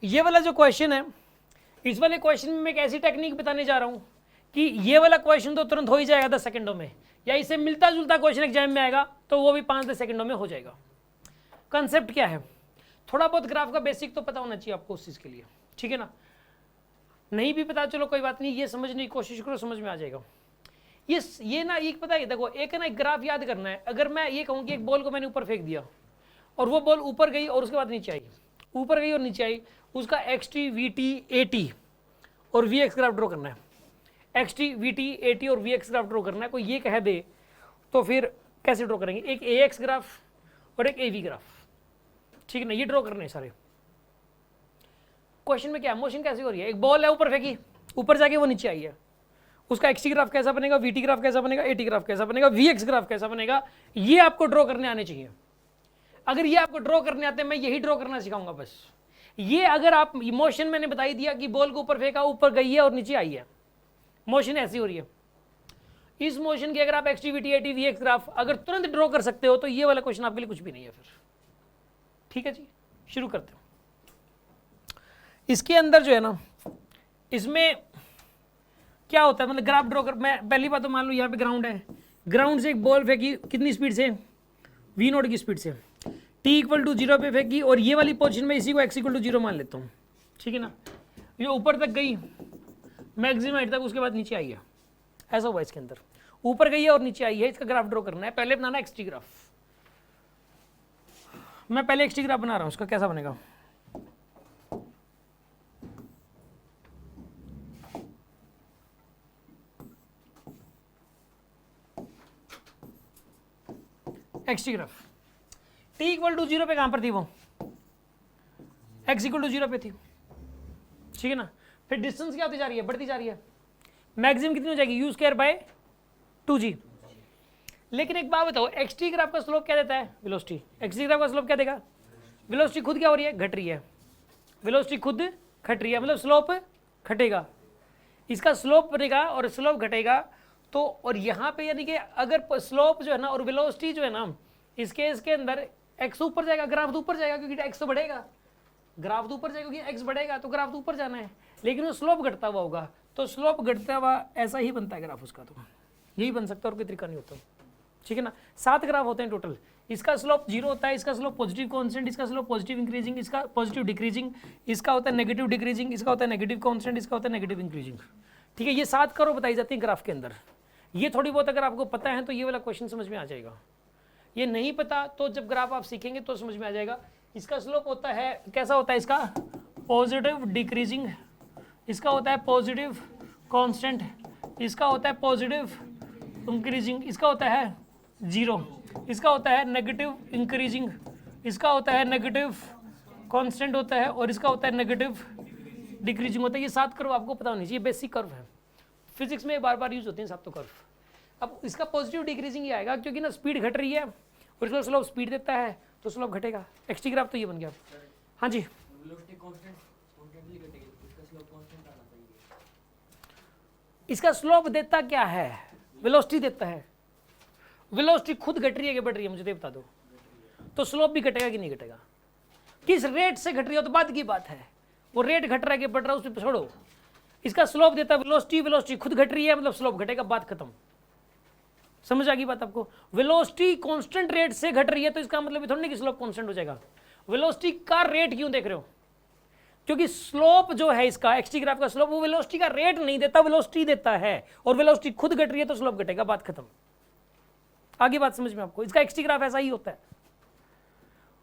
ये वाला जो क्वेश्चन है, इस वाले क्वेश्चन में मैं एक ऐसी टेक्निक बताने जा रहा हूं कि ये वाला क्वेश्चन तो तुरंत हो ही जाएगा 10 सेकंडों में, या इससे मिलता जुलता क्वेश्चन एग्जाम में आएगा तो वो भी 5-10 सेकंडों में हो जाएगा। कंसेप्ट क्या है, थोड़ा बहुत ग्राफ का बेसिक तो पता होना चाहिए आपको उस चीज़ के लिए, ठीक है ना। नहीं भी पता चलो कोई बात नहीं, ये समझने की कोशिश करो, समझ में आ जाएगा। ये ना एक पता है, देखो एक है ना, एक ग्राफ याद करना है। अगर मैं ये कहूँ कि एक बॉल को मैंने ऊपर फेंक दिया और वो बॉल ऊपर गई और उसके बाद नीचे आई, ऊपर गई और नीचे आई, उसका x T V T A T और वी एक्स ग्राफ ड्रॉ करना है। X T V T A T और वी एक्स ग्राफ ड्रॉ करना है। कोई ये कह दे तो फिर कैसे ड्रॉ करेंगे, एक ए एक्स ग्राफ और एक ए वी ग्राफ, ठीक है ना, ये ड्रॉ करने सारे। क्वेश्चन में क्या है, मोशन कैसे हो रही है, एक बॉल है ऊपर फेंकी, ऊपर जाके वो नीचे आई है, उसका एक्स टी ग्राफ कैसा बनेगा, वी टी ग्राफ कैसा बनेगा, ए टी ग्राफ कैसा बनेगा, वी एक्स ग्राफ कैसा बनेगा, ये आपको ड्रॉ करने आने चाहिए। अगर ये आपको ड्रॉ करने आते हैं, मैं यही ड्रॉ करना सिखाऊंगा बस। ये अगर आप मोशन मैंने बताई दिया कि बॉल को ऊपर फेंका, ऊपर गई है और नीचे आई है, मोशन ऐसी हो रही है। इस मोशन की अगर आप एक्सटीवीटी एटी वी एक्स ग्राफ अगर तुरंत ड्रॉ कर सकते हो तो ये वाला क्वेश्चन आपके लिए कुछ भी नहीं है फिर, ठीक है जी। शुरू करते हो। इसके अंदर जो है ना, इसमें क्या होता है, मतलब ग्राफ ड्रॉ कर, मैं पहली बात तो मान लो यहाँ पे ग्राउंड है, ग्राउंड से एक बॉल फेंकी कितनी स्पीड से, वी नोट की स्पीड से, टी इक्वल टू 0 पे फेंकी, और ये वाली पोजीशन में इसी को एक्स इक्वल टू 0 मान लेता हूँ, ठीक है ना। ये ऊपर तक गई मैक्सिमम हाइट तक, उसके बाद नीचे आई है, ऐसा हुआ इसके अंदर, ऊपर गई है और नीचे आई है। इसका ग्राफ ड्रॉ करना है, पहले बनाना एक्स टी ग्राफ। मैं पहले एक्स टी ग्राफ बना रहा हूँ, उसका कैसा बनेगा, X T graph. T equal to 0 पे कहां पर थी वो, एक्स इक्वल टू 0 पे थी, ठीक है ना। फिर डिस्टेंस क्या होती जा रही है, बढ़ती जा रही है, मैक्सिमम कितनी हो जाएगी, यू स्क्वायर बाय 2g। लेकिन एक बात बताओ, एक्स टी ग्राफ का स्लोप क्या देता है, वेलोसिटी। एक्स टी ग्राफ का स्लोप क्या देगा, वेलोसिटी खुद क्या हो रही है, घट रही है, वेलोसिटी खुद घट रही है, मतलब स्लोप घटेगा। इसका स्लोप बढ़ेगा और स्लोप घटेगा तो, और यहाँ पे यानी कि अगर स्लोप जो है ना और वेलोसिटी जो है ना, इसके अंदर एक्स ऊपर जाएगा, ग्राफ तो ऊपर जाएगा क्योंकि एक्स तो बढ़ेगा, ग्राफ तो ऊपर जाएगा क्योंकि एक्स बढ़ेगा तो ग्राफ तो ऊपर जाना है, लेकिन वो स्लोप घटता हुआ होगा, तो स्लोप घटता हुआ ऐसा ही बनता है ग्राफ उसका, तो यही बन सकता है और कोई तरीका नहीं होता, ठीक है ना। 7 ग्राफ होते हैं टोटल, इसका स्लोप 0 होता है, इसका स्लोप पॉजिटिव कांस्टेंट, इसका स्लोप पॉजिटिव इंक्रीजिंग, इसका पॉजिटिव डिक्रीजिंग, इसका होता है नेगेटिव डिक्रीजिंग, इसका होता है नेगेटिव कांस्टेंट, इसका होता है नेगेटिव इंक्रीजिंग, ठीक है। ये 7 करो बताई जाती है ग्राफ के अंदर। ये थोड़ी बहुत अगर आपको पता है तो ये वाला क्वेश्चन समझ में आ जाएगा, ये नहीं पता तो जब ग्राफ आप सीखेंगे तो समझ में आ जाएगा। इसका स्लोप होता है, कैसा होता है इसका, पॉजिटिव डिक्रीजिंग, इसका होता है पॉजिटिव कांस्टेंट, इसका होता है पॉजिटिव इंक्रीजिंग, इसका होता है 0, इसका होता है नेगेटिव इंक्रीजिंग, इसका होता है नेगेटिव कांस्टेंट होता है, और इसका होता है नेगेटिव डिक्रीजिंग होता है। ये 7 कर्व आपको पता होनी चाहिए, बेसिक कर्व है, फिजिक्स में बार बार यूज होते हैं 7 कर्व। अब इसका पॉजिटिव डिक्रीजिंग ये आएगा क्योंकि ना स्पीड घट रही है और इसका स्लोप स्पीड देता है तो स्लोप घटेगा। एक्स टी ग्राफ तो ये बन गया। हाँ जी, इसका स्लोप देता क्या है, वेलोसिटी देता है। वेलोसिटी खुद घट रही है कि बढ़ रही है, मुझे तो बता दो, तो स्लोप भी घटेगा कि नहीं घटेगा, किस रेट से घट रही हो तो बाद की बात है, वो रेट घट रहा है कि बढ़ रहा है उस पर छोड़ो। इसका स्लोप देता है वेलोसिटी, वेलोसिटी खुद घट रही है मतलब स्लोप घटेगा, बात खत्म। समझ आ गई बात आपको, वेलोसिटी कांस्टेंट रेट से घट रही है तो इसका मतलब थोड़ी नहीं कि स्लोप कांस्टेंट हो जाएगा। वेलोसिटी का रेट क्यों देख रहे हो, क्योंकि स्लोप जो है इसका एक्स टी ग्राफ का स्लोप वो वेलोसिटी का रेट नहीं देता, वेलोसिटी देता है, और वेलोसिटी खुद घट रही है तो स्लोप घटेगा, बात खत्म। आगे बात समझ में आपको, इसका एक्स टी ग्राफ ऐसा ही होता है।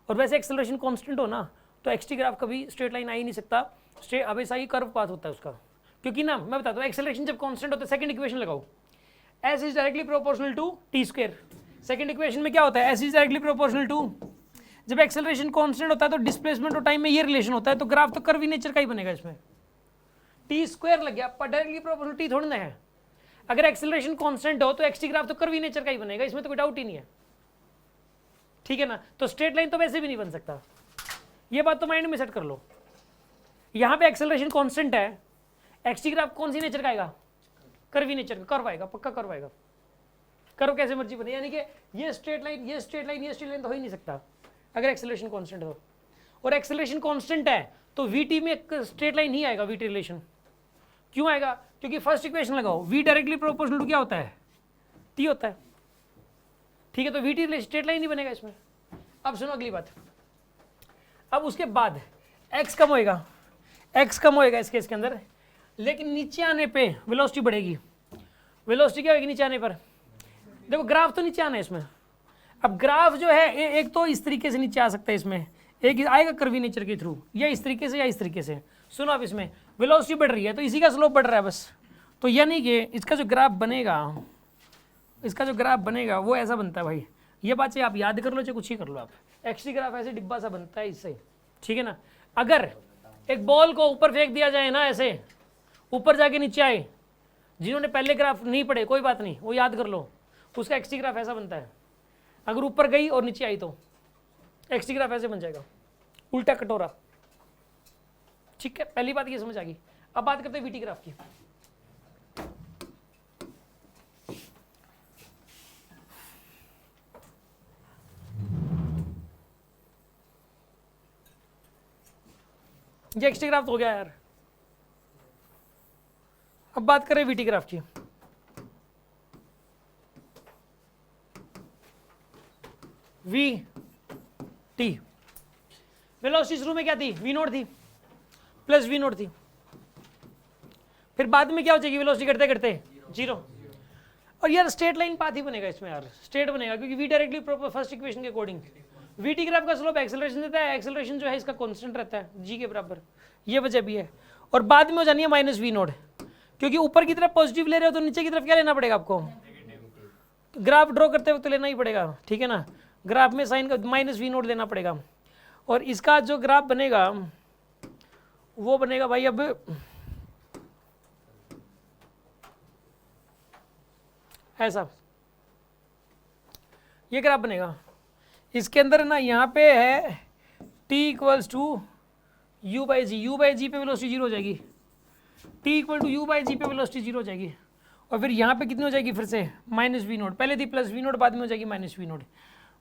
और वैसे एक्सेलरेशन कांस्टेंट हो ना तो एक्स टी ग्राफ कभी स्ट्रेट लाइन आ ही नहीं सकता, अब ऐसा ही कर्व पाथ होता है उसका, क्योंकि ना मैं बताता हूँ एक्सेलरेशन जब कांस्टेंट होता है, सेकंड इक्वेशन लगाओ, s is directly proportional to T square. Second equation में क्या होता है, s is directly proportional to, जब एक्सेलरेशन कांस्टेंट होता है तो डिस्प्लेसमेंट और टाइम में ये रिलेशन होता है, तो ग्राफ तो कर्व नेचर का ही बनेगा इसमें। टी स्क्वायर लग गया पर डायरेक्टली प्रोपोर्शनल टी थोड़ी ना है, अगर एक्सेलरेशन कांस्टेंट हो तो एक्स टी ग्राफ तो कर्व नेचर का ही बनेगा, इसमें तो कोई डाउट ही नहीं है, ठीक है ना। तो स्ट्रेट लाइन तो वैसे भी नहीं बन सकता, ये बात तो माइंड में सेट कर लो। यहाँ पे एक्सेलरेशन कांस्टेंट है, एक्स टी ग्राफ कौन सी नेचर का आएगा, कर्वी नेचर का, कर्व आएगा, पक्का कर्व आएगा। कर्व कैसे मर्जी बने, यानी कि ये स्ट्रेट लाइन ये स्ट्रेट लाइन ये स्ट्रेट लाइन तो हो ही नहीं सकता अगर एक्सेलरेशन कांस्टेंट हो, और एक्सेलरेशन कांस्टेंट है तो वी टी में स्ट्रेट लाइन ही आएगा वी टी रिलेशन। क्यों आएगा? क्योंकि फर्स्ट इक्वेशन लगाओ, वी डायरेक्टली प्रोपोर्शनल टू क्या होता है? टी होता है। ठीक है, तो वी टी स्ट्रेट लाइन ही बनेगा इसमें। अब सुनो अगली बात, अब उसके बाद x कम होएगा, x कम होएगा इस केस के अंदर, लेकिन नीचे आने पे वेलोसिटी बढ़ेगी। वेलोसिटी क्या होगी नीचे आने पर? देखो ग्राफ तो नीचे आना है इसमें। अब ग्राफ जो है एक तो इस तरीके से नीचे आ सकता है इसमें, एक आएगा कर्वीनेचर के थ्रू, या इस तरीके से या इस तरीके से। सुनो अब इसमें वेलोसिटी बढ़ रही है तो इसी का स्लोप बढ़ रहा है बस। तो यानी कि इसका जो ग्राफ बनेगा, इसका जो ग्राफ बनेगा वो ऐसा बनता है भाई। ये बात से आप याद कर लो, चाहे कुछ ही कर लो आप। एक्स ग्राफ ऐसे डिब्बा सा बनता है इससे, ठीक है ना। अगर एक बॉल को ऊपर फेंक दिया जाए ना, ऐसे ऊपर जाके नीचे आए, जिन्होंने पहले ग्राफ नहीं पढ़े कोई बात नहीं, वो याद कर लो, उसका एक्स ग्राफ ऐसा बनता है। अगर ऊपर गई और नीचे आई तो एक्स ग्राफ ऐसे बन जाएगा, उल्टा कटोरा। ठीक है, पहली बात ये समझ आ गई। अब बात करते हैं वीटी ग्राफ की। ये एक्स ग्राफ तो हो गया यार। अब बात करें वीटी ग्राफ की। वी टी वेलोसिटी शुरू में क्या थी? वी नोट थी प्लस वी नोट थी, फिर बाद में क्या हो जाएगी? वेलोसिटी करते करते जीरो। और यार स्ट्रेट लाइन पाथ ही बनेगा इसमें यार, स्ट्रेट बनेगा, क्योंकि वी डायरेक्टली फर्स्ट इक्वेशन के अकॉर्डिंग वी टी ग्राफ का स्लोप एक्सेलरेशन देता है, एक्सेलरेशन जो है इसका कांस्टेंट रहता है जी के बराबर, ये वजह भी है। और बाद में हो जानी है माइनस वी नोट, क्योंकि ऊपर की तरफ पॉजिटिव ले रहे हो तो नीचे की तरफ क्या लेना पड़ेगा आपको? ग्राफ ड्रॉ करते वक्त तो लेना ही पड़ेगा, ठीक है ना। ग्राफ में साइन का माइनस वी नोट लेना पड़ेगा। और इसका जो ग्राफ बनेगा वो बनेगा भाई, अब ऐसा ये ग्राफ बनेगा। इसके अंदर ना यहाँ पे है t equals to u by g पे वेलोसिटी जीरो हो जाएगी, t equal to u by g पे वेलोसिटी जीरो हो जाएगी। और फिर यहाँ पे कितनी हो जाएगी? फिर से माइनस वी नोट, पहले थी प्लस वी नोट, बाद में हो जाएगी माइनस वी नोट।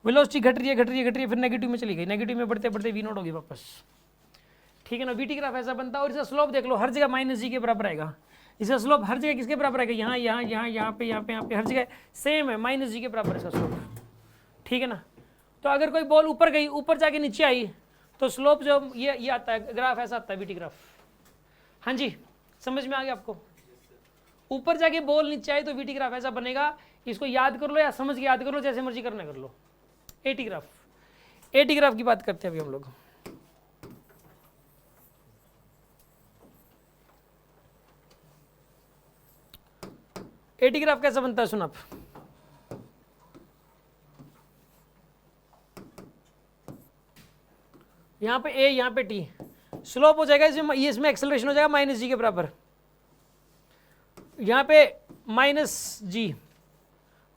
वेलोसिटी घट रही है, फिर नेगेटिव में चली गई, नेगेटिव में बढ़ते बढ़ते वी नोट होगी वापस, ठीक है ना। वीटी ग्राफ ऐसा बनता है। और इसका स्लोप देख लो, हर जगह माइनस जी के बराबर आएगा। इसका स्लोप हर जगह किसके बराबर आएगा? यहाँ यहाँ यहाँ यहाँ पे यहाँ पे यहाँ पे हर जगह सेम है, माइनस जी के बराबर इसका स्लोप, ठीक है ना। तो अगर कोई बॉल ऊपर गई, ऊपर जाके नीचे आई, तो स्लोप जो ये आता है, ग्राफ ऐसा आता है वीटी ग्राफ। हाँ जी, समझ में आ गया आपको? ऊपर जाके बॉल नीचे आई तो वीटी ग्राफ ऐसा बनेगा। इसको याद कर लो या समझ के याद कर लो, जैसे मर्जी करना कर लो। एटी ग्राफ, एटी ग्राफ की बात करते हैं अभी हम लोग। एटी ग्राफ कैसा बनता है सुन आप। यहाँ पे ए, यहाँ पे टी, स्लोप हो जाएगा इसमें एक्सेलरेशन हो जाएगा माइनस जी के बराबर, यहाँ पे माइनस जी,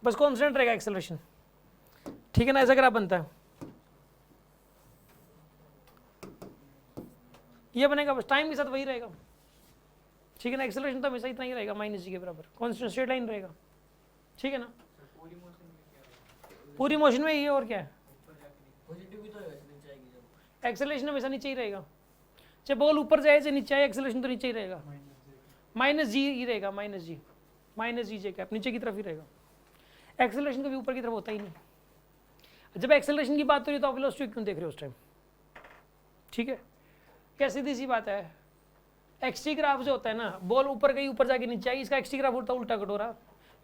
बस कांस्टेंट रहेगा एक्सेलरेशन, ठीक है ना। ऐसा ग्राफ बनता है, ये बनेगा, बस टाइम के साथ वही रहेगा, ठीक है ना। एक्सेलरेशन तो हमेशा इतना ही रहेगा, माइनस जी के बराबर, कांस्टेंट स्ट्रेट लाइन रहेगा, ठीक है ना। पूरी मोशन में ये, और क्या है? एक्सेलरेशन हमेशा नीचे ही रहेगा, चाहे बॉल ऊपर जाए चाहे नीचे आए, एक्सेलरेशन तो नीचे ही रहेगा, माइनस जी ही रहेगा, माइनस जी जे कैप नीचे की तरफ ही रहेगा। एक्सेलरेशन कभी ऊपर की तरफ होता ही नहीं। जब एक्सेलरेशन की बात हो रही है तो आप वेलोसिटी क्यों देख रहे हो उस टाइम, ठीक है। क्या सीधी सी बात है, एक्सटी ग्राफ जो होता है ना, बॉल ऊपर गई, ऊपर जाके नीचे आई, इसका एक्सटी ग्राफ होता है उल्टा कटोरा,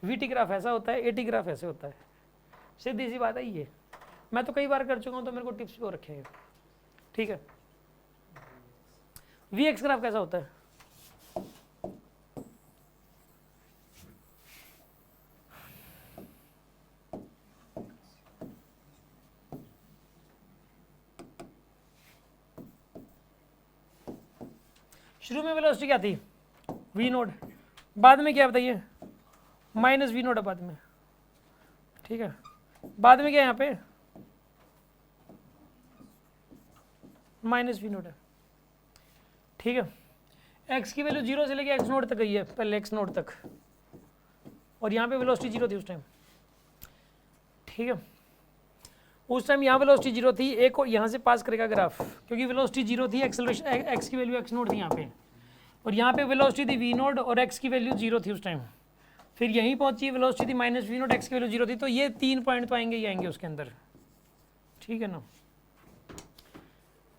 वीटी ग्राफ ऐसा होता है, एटी ग्राफ ऐसे होता है, सीधी सी बात है ये। मैं तो कई बार कर चुका हूँ तो मेरे को टिप्स भी हो रखे हैं, ठीक है। वी एक्स ग्राफ कैसा होता है? शुरू में वेलोसिटी क्या थी? वी नोट, बाद में क्या बताइए? माइनस वी नोट है बाद में, ठीक है। बाद में क्या है यहाँ पे? माइनस वी नोट है, ठीक है। एक्स की वैल्यू जीरो से लेके एक्स नोट तक गई है, पहले एक्स नोट तक, और यहाँ पे वेलोसिटी जीरो थी उस टाइम, ठीक है। उस टाइम यहाँ वेलोसिटी जीरो थी, एक और यहाँ से पास करेगा ग्राफ, क्योंकि वेलोसिटी जीरो थी, एक्सेलरेशन एक्स की वैल्यू एक्स नोट थी यहाँ पे, और यहाँ पे वेलोसिटी थी वी नोट और एक्स की वैल्यू जीरो थी उस टाइम। फिर यहीं पहुंची वेलोसिटी थी माइनस वी नोट, एक्स की वैल्यू जीरो थी। तो ये 3 पॉइंट तो आएंगे ही आएंगे उसके अंदर, ठीक है ना।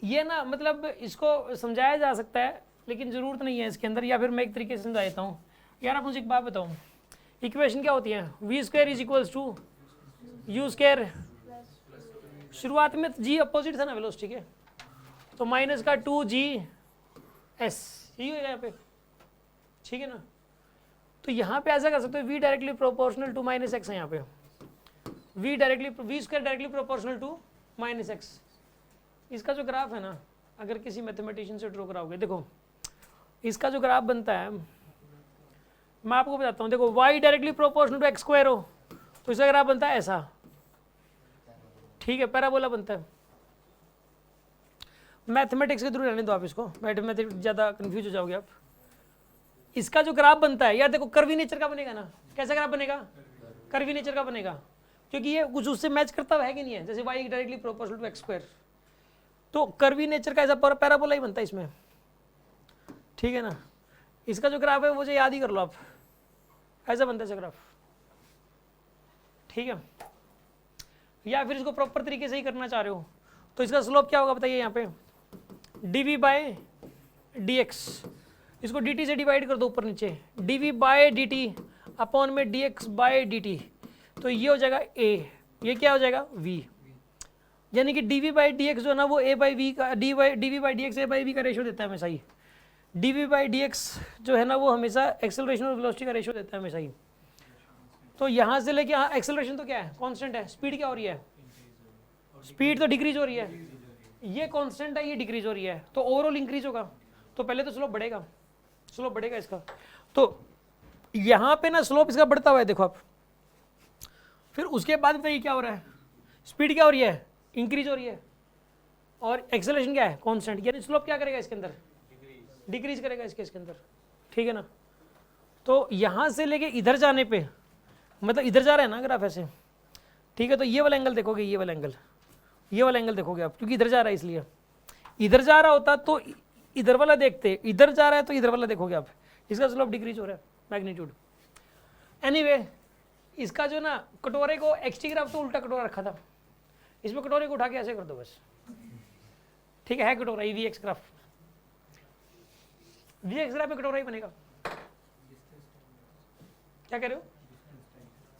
ये ना मतलब इसको समझाया जा सकता है लेकिन ज़रूरत नहीं है इसके अंदर, या फिर मैं एक तरीके से समझा देता हूँ। यार आप मुझे एक बात बताओ, इक्वेशन क्या होती है? V square is equals to U square, शुरुआत में जी अपोजिट था ना वेलोसिटी के, तो माइनस का 2g s, यही होगा यहाँ पे, ठीक है ना। तो यहाँ पे ऐसा कर सकते हो, v directly proportional to minus X है यहाँ पे, V square directly proportional to minus X. इसका जो ग्राफ है ना, अगर किसी मैथमेटिशियन से ड्रॉ कराओगे, देखो इसका जो ग्राफ बनता है मैं आपको बताता हूँ। देखो y directly proportional to X square हो तो इसका ग्राफ बनता है ऐसा, ठीक है, पैराबोला बनता है। मैथमेटिक्स के थ्रू रहने दो आप इसको, मैथमेटिक्स ज़्यादा कंफ्यूज हो जाओगे आप। इसका जो ग्राफ बनता है यार, देखो कर्वी नेचर का बनेगा ना, कैसा ग्राफ बनेगा? कर्वी नेचर का बनेगा, क्योंकि ये कुछ उससे मैच करता हुआ है कि नहीं है, जैसे y directly proportional to X square, तो कर्वी नेचर का ऐसा पैराबोला ही बनता है इसमें, ठीक है ना। इसका जो ग्राफ है वो जो याद ही कर लो आप, ऐसा बनता है ग्राफ, ठीक है। या फिर इसको प्रॉपर तरीके से ही करना चाह रहे हो तो इसका स्लोप क्या होगा बताइए? यहाँ पे dv बाय dx, इसको dt से डिवाइड कर दो ऊपर नीचे, dv बाय dt अपॉन में dx बाय dt, तो ये हो जाएगा a, ये क्या हो जाएगा? v, यानी कि dv बाई dx जो है ना वो a बाई v का, dv by dx a by v का रेशियो देता है हमेशा ही। dv बाई dx जो है ना वो हमेशा एक्सेलरेशन और वेलोसिटी का रेशियो देता है हमेशा ही। तो यहाँ से लेके यहाँ एक्सेलरेशन तो क्या है? कांस्टेंट है। स्पीड क्या हो रही है? स्पीड तो डिक्रीज हो रही है, ये कांस्टेंट है, ये डिक्रीज हो रही है, तो ओवरऑल इंक्रीज होगा। तो पहले तो स्लोप बढ़ेगा, स्लोप बढ़ेगा इसका, तो यहाँ पे ना स्लोप इसका बढ़ता हुआ है, देखो आप। फिर उसके बाद बताइए क्या हो रहा है? स्पीड क्या हो रही है? इंक्रीज हो रही है, और एक्सेलरेशन क्या है? कांस्टेंट, यानी स्लोप क्या करेगा इसके अंदर? डिक्रीज करेगा इसके अंदर, ठीक है ना। तो यहाँ से लेके इधर जाने पे, मतलब इधर जा रहा है ना अगर आप ऐसे, ठीक है, तो ये वाला एंगल देखोगे, ये वाला एंगल देखोगे आप, क्योंकि इधर जा रहा है इसलिए। इधर जा रहा होता तो इधर वाला देखते, इधर जा रहा है तो इधर वाला देखोगे आप, इसका स्लोप डिक्रीज हो रहा है, मैग्नीट्यूड। एनीवे इसका जो ना कटोरे को एक्सटी ग्राफ तो उल्टा कटोरा रखा था, इसमें कटोरे को उठा के ऐसे कर दो बस, ठीक है कटोरा ही वीएक्स ग्राफ, वीएक्स ग्राफ में कटोरा ही बनेगा। क्या कह रहे हो?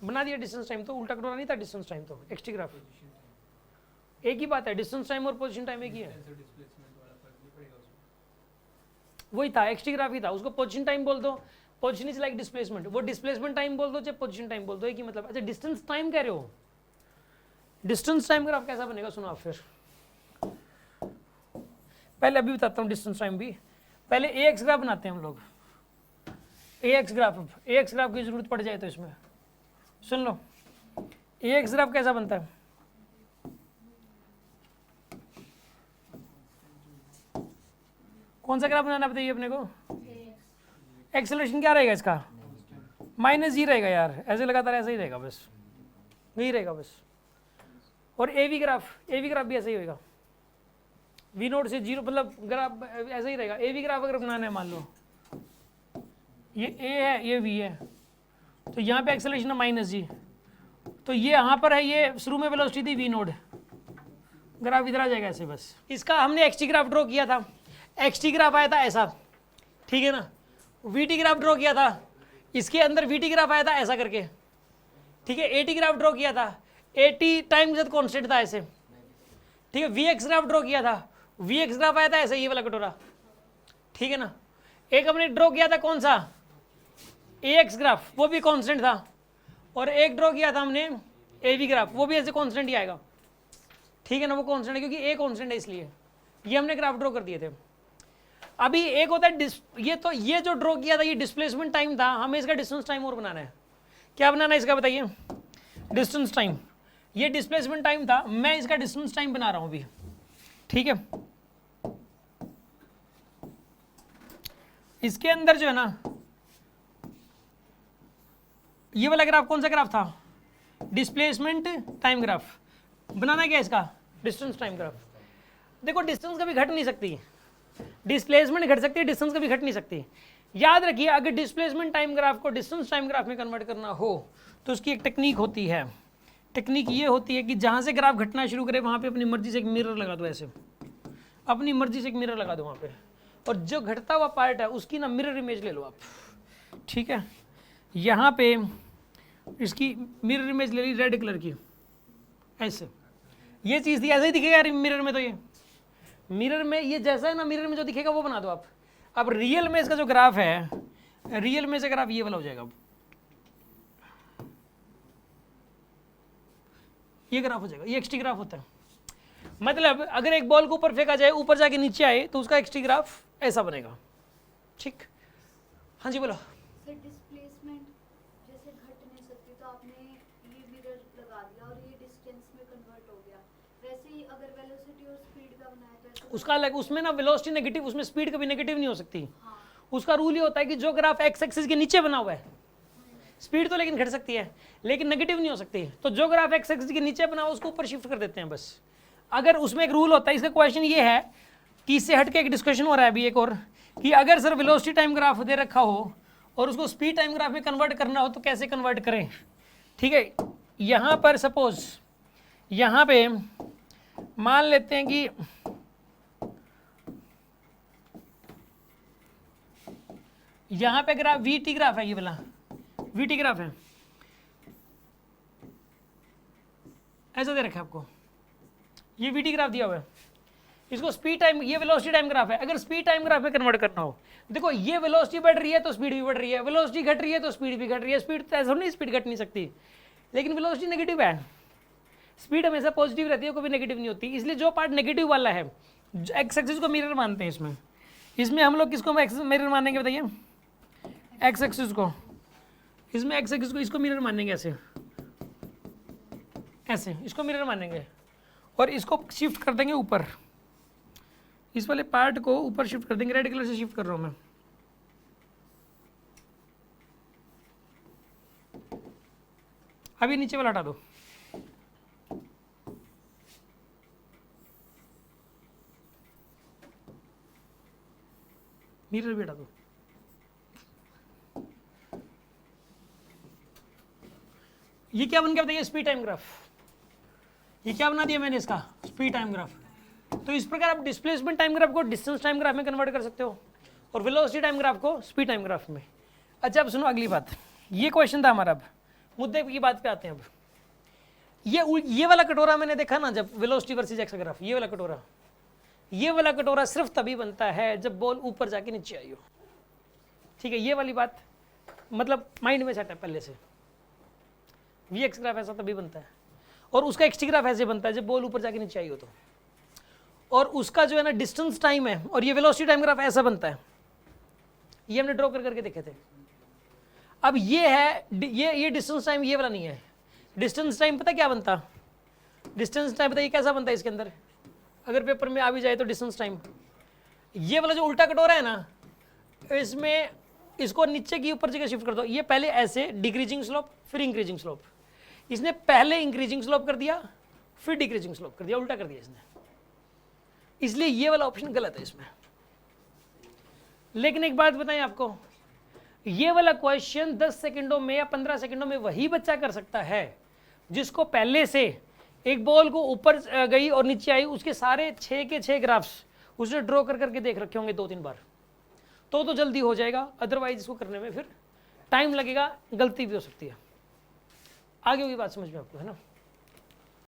बना दिया डिस्टेंस टाइम, तो उल्टा कटोरा नहीं था डिस्टेंस टाइम, तो एक्सटी ग्राफ एक ही बात है, डिस्टेंस टाइम और पोजीशन टाइम एक ही है, वही था, एक्सटी ग्राफ ही था। उसको पोजीशन टाइम बोल दो, पोजीशन इज लाइक डिस्प्लेसमेंट, वो डिस्प्लेसमेंट टाइम बोल दो चाहे पोजीशन टाइम बोल दो, एक ही मतलब। अच्छा डिस्टेंस टाइम कह रहे हो, डिस्टेंस टाइम ग्राफ कैसा बनेगा सुनो आप। फिर पहले अभी बताता हूँ डिस्टेंस टाइम भी, पहले ए एक्स ग्राफ बनाते हैं हम लोग। ए एक्स ग्राफ की जरूरत पड़ जाए तो इसमें सुन लो, ए एक्स ग्राफ कैसा बनता है? कौन सा ग्राफ बनाना बताइए अपने को? एक्सेलरेशन क्या रहेगा इसका? माइनस जी रहेगा यार, ऐसे लगातार ऐसा ही रहेगा बस, यही रहेगा बस। और ए वी ग्राफ भी ऐसा ही होगा, वी नोट से जीरो, मतलब ग्राफ ऐसा ही रहेगा। ए वी ग्राफ अगर बनाना है, मान लो ये ए है, ये वी है, तो यहाँ पे एक्सेलरेशन है माइनस जी, तो ये यहाँ पर है, ये शुरू में वेलोसिटी थी वी नोट, ग्राफ इधर आ जाएगा ऐसे बस। इसका हमने एक्सटी ग्राफ ड्रॉ किया था, एक्सटी ग्राफ आया था ऐसा, ठीक है ना। वीटी ग्राफ ड्रॉ किया था, इसके अंदर वीटी ग्राफ आया था ऐसा करके, ठीक है। एटी ग्राफ ड्रॉ किया था, एटी टाइम जब कॉन्स्टेंट था ऐसे, ठीक है। वी एक्स ग्राफ ड्रॉ किया था, वी एक्स ग्राफ आया था ऐसे, ये वाला कटोरा, ठीक है ना। एक हमने ड्रॉ किया था कौन सा? ए एक्स ग्राफ, वो भी कांस्टेंट था, और एक ड्रॉ किया था हमने ए वी ग्राफ, वो भी ऐसे कांस्टेंट ही आएगा, ठीक है ना। वो कांस्टेंट है क्योंकि ए कांस्टेंट है, इसलिए ये हमने ग्राफ ड्रॉ कर दिए थे। अभी एक होता है ये जो ड्रॉ किया था ये डिस्प्लेसमेंट टाइम था, हमें इसका डिस्टेंस टाइम और बनाना है। क्या बनाना है इसका बताइए? Distance time. ये डिस्प्लेसमेंट टाइम था, मैं इसका डिस्टेंस टाइम बना रहा हूं अभी, ठीक है। इसके अंदर जो है ना, ये वाला ग्राफ कौन सा ग्राफ था? Displacement time graph. बनाना क्या है इसका, डिस्टेंस टाइम ग्राफ। देखो डिस्टेंस कभी घट नहीं सकती, डिस्प्लेसमेंट घट सकती है, डिस्टेंस कभी घट नहीं सकती। याद रखिए अगर डिस्प्लेसमेंट टाइम ग्राफ को डिस्टेंस टाइम ग्राफ में कन्वर्ट करना हो तो उसकी एक टेक्निक होती है। टेक्निक ये होती है कि जहाँ से ग्राफ घटना शुरू करे वहाँ पे अपनी मर्जी से एक मिरर लगा दो, ऐसे अपनी मर्जी से एक मिरर लगा दो वहाँ पे, और जो घटता हुआ पार्ट है उसकी ना मिरर इमेज ले लो आप, ठीक है। यहाँ पे इसकी मिरर इमेज ले ली रेड कलर की, ऐसे ये चीज़ थी, ऐसे ही दिखेगा यार मिरर में। तो ये मिरर में ये जैसा है ना, मिरर में जो दिखेगा वो बना दो आप। अब रियल में इसका जो ग्राफ है, रियल में से ग्राफ ये वाला हो जाएगा, ये ग्राफ हो जाएगा, ये एक्सटी ग्राफ होता है। मतलब अगर एक बॉल को ऊपर फेंका जाए, ऊपर जाके नीचे आए तो उसका एक्सटी ग्राफ ऐसा बनेगा, ठीक। हाँ जी बोलो। सर डिस्प्लेसमेंट जैसे घट नहीं सकती, तो आपने ये मिरर लगा दिया और ये डिस्टेंस में कन्वर्ट हो गया। वैसे ही अगर वेलोसिटी और स्पीड का बनाया जाए तो उसका अलग, उसमें ना वेलोसिटी नेगेटिव, उसमें स्पीड कभी नेगेटिव नहीं हो सकती। हाँ। उसका रूल ये होता है कि जो ग्राफ एक्स एक्सिस के नीचे बना हुआ है, स्पीड तो लेकिन घट सकती है लेकिन नेगेटिव नहीं हो सकती। तो जो ग्राफ एक्स एक्सिस के नीचे बना हुआ उसको ऊपर शिफ्ट कर देते हैं बस। अगर उसमें एक रूल होता है, इसका क्वेश्चन ये है कि इससे हट के एक डिस्कशन हो रहा है अभी एक और, कि अगर सर वेलोसिटी टाइम ग्राफ दे रखा हो और उसको स्पीड टाइम ग्राफ में कन्वर्ट करना हो तो कैसे कन्वर्ट करें, ठीक है। यहाँ पर सपोज यहाँ पे मान लेते हैं कि यहाँ पे ग्राफ वी टी ग्राफ है, ये वाला वी टी ग्राफ है, ऐसा दे रखा है आपको, ये वी टी ग्राफ दिया हुआ है। इसको स्पीड टाइम, ये वेलोसिटी टाइम ग्राफ है। अगर स्पीड टाइम ग्राफ में कन्वर्ट करना हो, देखो ये वेलोसिटी बढ़ रही है तो स्पीड भी बढ़ रही है, वेलोसिटी घट रही है तो स्पीड भी घट रही है। स्पीड तो ऐसा नहीं, स्पीड घट नहीं सकती, लेकिन वेलोसिटी नेगेटिव है, स्पीड हमेशा पॉजिटिव रहती है, कभी नेगेटिव नहीं होती। इसलिए जो पार्ट नेगेटिव वाला है, एक्स एक्सिस को मिरर मानते हैं इसमें। इसमें हम लोग किसको मिरर मानेंगे बताइए, एक्स एक्सिस को। इसमें एक्स एक्सिस को इसको मिरर मानेंगे, ऐसे ऐसे इसको मिरर मानेंगे और इसको शिफ्ट कर देंगे ऊपर, इस वाले पार्ट को ऊपर शिफ्ट कर देंगे। रेड कलर से शिफ्ट कर रहा हूं मैं, अभी नीचे वाला हटा दो, मिरर भी हटा दो। ये क्या बन गया बताइए, स्पीड टाइम ग्राफ। ये क्या बना दिया मैंने इसका, स्पीड टाइम ग्राफ। तो इस प्रकार आप डिस्प्लेसमेंट टाइम ग्राफ को डिस्टेंस टाइम ग्राफ में कन्वर्ट कर सकते हो और वेलोसिटी टाइम ग्राफ को स्पीड टाइम ग्राफ में। अच्छा अब सुनो अगली बात, ये क्वेश्चन था हमारा। अब मुद्दे की बात पे आते हैं। अब ये वाला कटोरा मैंने देखा ना, जब वेलोसिटी वर्सेस एक्स ग्राफ, ये वाला कटोरा सिर्फ तभी बनता है जब बॉल ऊपर जाके नीचे आई हो, ठीक है। ये वाली बात मतलब माइंड में सेट है पहले से। वी एक्स ग्राफ ऐसा तभी बनता है और उसका एक्स टी ग्राफ ऐसे बनता है जब बॉल ऊपर जाके नीचे आई हो तो। और उसका जो है ना डिस्टेंस टाइम है और ये वेलोसिटी टाइम ग्राफ ऐसा बनता है। ये हमने ड्रॉ कर करके देखे थे। अब ये है ये डिस्टेंस टाइम, ये वाला नहीं है। डिस्टेंस टाइम पता क्या बनता, डिस्टेंस टाइम पता ये कैसा बनता है इसके अंदर, अगर पेपर में आ भी जाए तो डिस्टेंस टाइम, ये वाला जो उल्टा कटोरा है ना, इसमें इसको नीचे की ऊपर जगह शिफ्ट कर दो। ये पहले ऐसे डिक्रीजिंग स्लोप फिर इंक्रीजिंग स्लोप, इसने पहले इंक्रीजिंग स्लोप कर दिया फिर डिक्रीजिंग स्लोप कर दिया, उल्टा कर दिया इसने, इसलिए ये वाला ऑप्शन गलत है इसमें। लेकिन एक बात बताएं आपको, ये वाला क्वेश्चन 10 सेकंडों में या 15 सेकंडों में वही बच्चा कर सकता है जिसको पहले से एक बॉल को ऊपर गई और नीचे आई, उसके सारे 6 के 6 ग्राफ्स उसने ड्रॉ कर करके देख रखे होंगे 2-3 बार, तो जल्दी हो जाएगा। अदरवाइज इसको करने में फिर टाइम लगेगा, गलती भी हो सकती है। आगे हुई बात समझ में आपको, है ना।